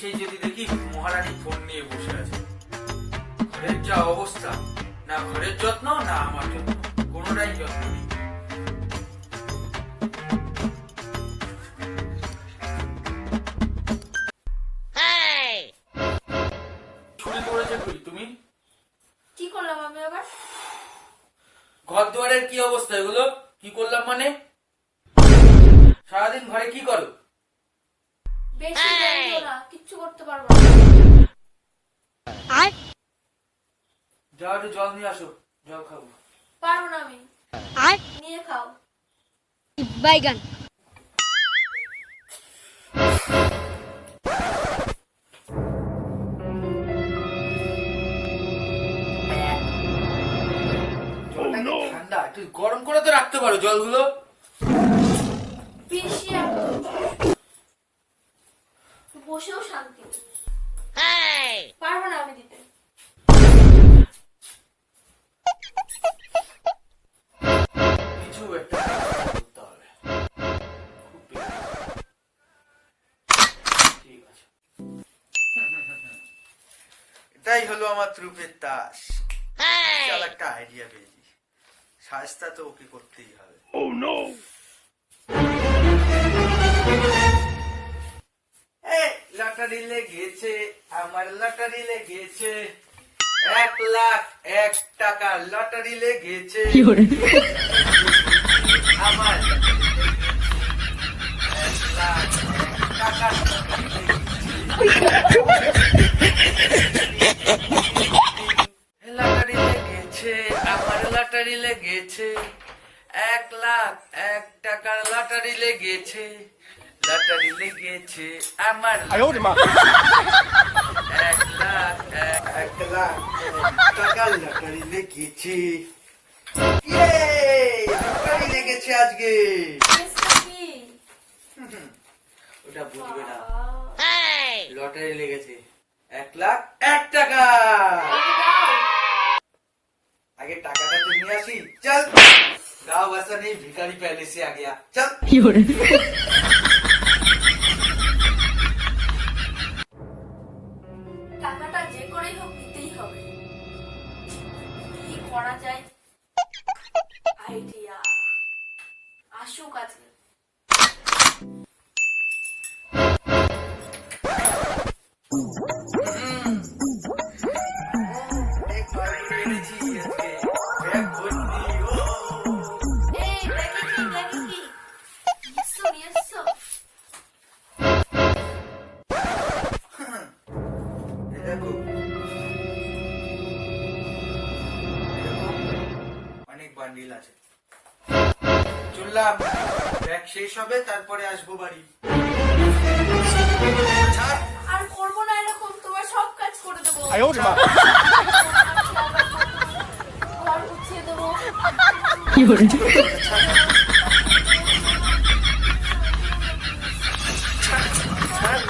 এসেই যদি দেখি মহারানী ফোন নিয়ে বসে আছে। ঘরের যা অবস্থা, না ঘরের যত্ন না আমার যত্ন, কোনোটাই যত্ন নেই। চুরি করেছে কই তুমি? কি করলাম আমি আবার? ঘর দুয়ারের কি অবস্থা এগুলো? কি করলাম মানে? সারাদিন ঘরে কি করো? বেশি জ্ঞান দিও না, কিচ্ছু করতে পারবো না। যাও একটু জল নিয়ে আসো, জল খাবো। পারবো না আমি। নিয়ে খাও। বাইগান ঠান্ডা, একটু গরম করে তো রাখতে পারো জলগুলো। বেশি বসেও শান্তি। পারবো না আমি দিতে। কিছু একটা করতে হবে। খুব বেশি। ঠিক আছে। এটাই হলো আমার ত্রুপের তাস। বিশাল একটা আইডিয়া পেয়েছি। শাস্তা তো ওকে করতেই হবে। লটারি লেগেছে, আমার লটারি লেগেছে, 1,01,000 টাকা লটারি লেগেছে। আমার 1,01,000 টাকা লটারি লেগেছে, আমার লটারি লেগেছে, 1,01,000 টাকার লটারি লেগেছে, লটারি লেগেছে আমার 1,01,000 টাকার লটারি লেগেছে। লটারি লেগেছে আজকে। কেসটা কি? ওটা বুঝবে না, বাবা। লটারি লেগেছে 1,01,000 টাকা। আমাকে দাও। आगे टाका तो नहीं आसी। चल गाँव वैसा नहीं, भिखारी पहले से आ गया। चल টাকাটা যে করেই হোক দিতেই হবে। কি করা যায়? আইডিয়া আসুক আজকে। एक बार मेरी चीज़ के एक भुट्टी ओ এই দেখি কি? এসো নিয়ে এসো। ये देखो অনেক বান্ডিল আছে। চললাম, ব্যাগ শেষ হবে তারপরে আসবো বাড়ি। ছাড়। আর করবো না এরকম, তোমার সব কাজ করে দেবো। ঘর গুছিয়ে দেবো। ছাড়।